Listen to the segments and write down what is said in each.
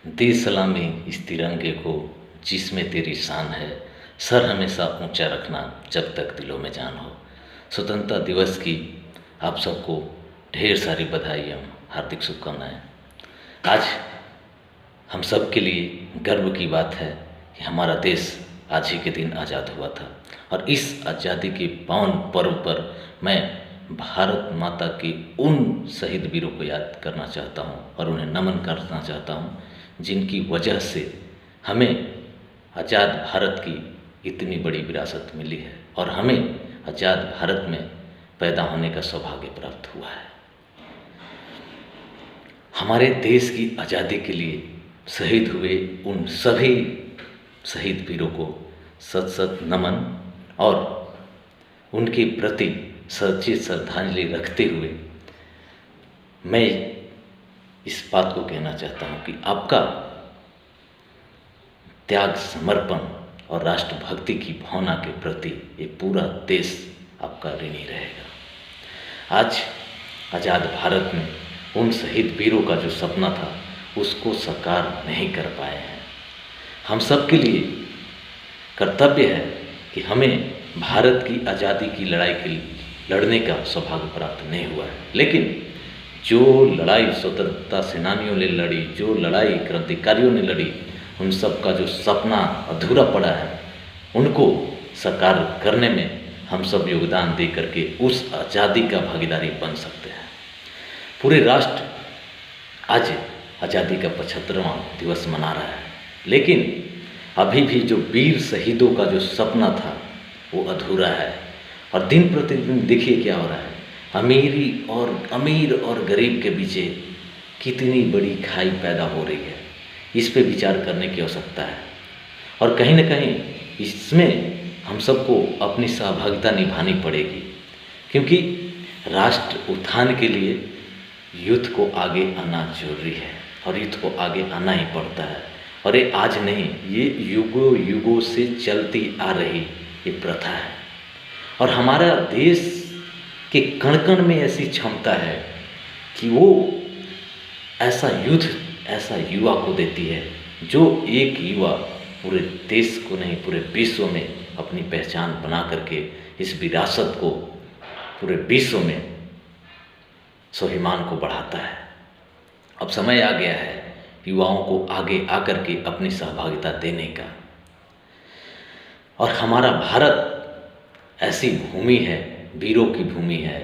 दे सलामी इस तिरंगे को जिसमें तेरी शान है, सर हमेशा ऊंचा रखना जब तक दिलों में जान हो। स्वतंत्रता दिवस की आप सबको ढेर सारी बधाई, हार्दिक शुभकामनाएं। आज हम सब के लिए गर्व की बात है कि हमारा देश आज ही के दिन आज़ाद हुआ था और इस आज़ादी के पावन पर्व पर मैं भारत माता के उन शहीद वीरों को याद करना चाहता हूं और उन्हें नमन करना चाहता हूं जिनकी वजह से हमें आज़ाद भारत की इतनी बड़ी विरासत मिली है और हमें आज़ाद भारत में पैदा होने का सौभाग्य प्राप्त हुआ है। हमारे देश की आज़ादी के लिए शहीद हुए उन सभी शहीद वीरों को सत सत नमन और उनके प्रति सच्ची श्रद्धांजलि रखते हुए मैं इस बात को कहना चाहता हूं कि आपका त्याग, समर्पण और राष्ट्रभक्ति की भावना के प्रति ये पूरा देश आपका ऋणी रहेगा। आज आज़ाद भारत में उन शहीद वीरों का जो सपना था उसको साकार नहीं कर पाए हैं। हम सब के लिए कर्तव्य है कि हमें भारत की आज़ादी की लड़ाई के लड़ने का सौभाग्य प्राप्त नहीं हुआ है, लेकिन जो लड़ाई स्वतंत्रता सेनानियों ने लड़ी, जो लड़ाई क्रांतिकारियों ने लड़ी, उन सब का जो सपना अधूरा पड़ा है उनको साकार करने में हम सब योगदान दे करके उस आज़ादी का भागीदारी बन सकते हैं। पूरे राष्ट्र आज आज़ादी का 75वां दिवस मना रहा है, लेकिन अभी भी जो वीर शहीदों का जो सपना था वो अधूरा है और दिन प्रतिदिन देखिए क्या हो रहा है। अमीर और गरीब के बीच कितनी बड़ी खाई पैदा हो रही है, इस पे विचार करने की आवश्यकता है और कहीं ना कहीं इसमें हम सबको अपनी सहभागिता निभानी पड़ेगी, क्योंकि राष्ट्र उत्थान के लिए युद्ध को आगे आना जरूरी है और युद्ध को आगे आना ही पड़ता है। और ये आज नहीं, ये युगों युगों से चलती आ रही ये प्रथा है और हमारा देश के कण कण में ऐसी क्षमता है कि वो ऐसा युद्ध ऐसा युवा को देती है जो एक युवा पूरे देश को नहीं पूरे विश्व में अपनी पहचान बना करके इस विरासत को पूरे विश्व में स्वाभिमान को बढ़ाता है। अब समय आ गया है युवाओं को आगे आकर के अपनी सहभागिता देने का और हमारा भारत ऐसी भूमि है, वीरों की भूमि है,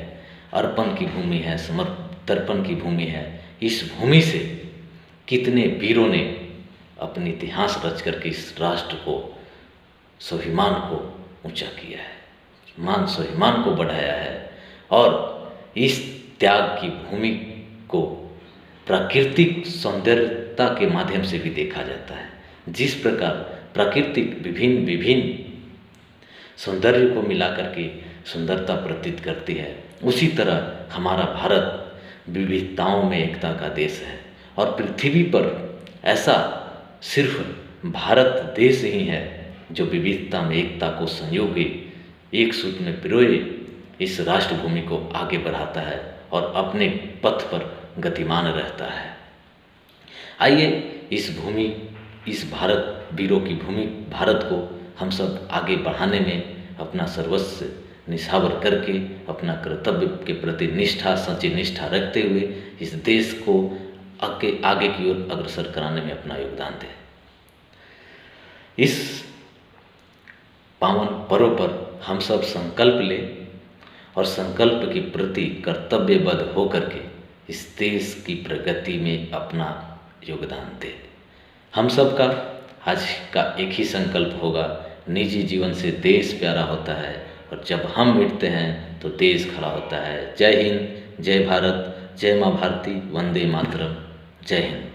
अर्पण की भूमि है, समर्पण की भूमि है। इस भूमि से कितने वीरों ने अपनी इतिहास रच करके इस राष्ट्र को स्वाभिमान को ऊंचा किया है, स्वाभिमान को बढ़ाया है और इस त्याग की भूमि को प्राकृतिक सौंदर्यता के माध्यम से भी देखा जाता है। जिस प्रकार प्राकृतिक विभिन्न सौंदर्य को मिला करके सुंदरता प्रतीत करती है, उसी तरह हमारा भारत विविधताओं में एकता का देश है और पृथ्वी पर ऐसा सिर्फ भारत देश ही है जो विविधता में एकता को संयोगे एक सूत्र में पिरोए इस राष्ट्रभूमि को आगे बढ़ाता है और अपने पथ पर गतिमान रहता है। आइए इस भारत वीरों की भूमि भारत को हम सब आगे बढ़ाने में अपना सर्वस्व निछावर करके अपना कर्तव्य के प्रति निष्ठा, सच्ची निष्ठा रखते हुए इस देश को आगे की ओर अग्रसर कराने में अपना योगदान दें। इस पावन पर्व पर हम सब संकल्प लें और संकल्प के प्रति कर्तव्यबद्ध होकर के इस देश की प्रगति में अपना योगदान दें। हम सब का आज का एक ही संकल्प होगा, निजी जीवन से देश प्यारा होता है और जब हम मिटते हैं तो देश खड़ा होता है। जय हिंद, जय भारत, जय माँ भारती, वंदे मातरम, जय हिंद।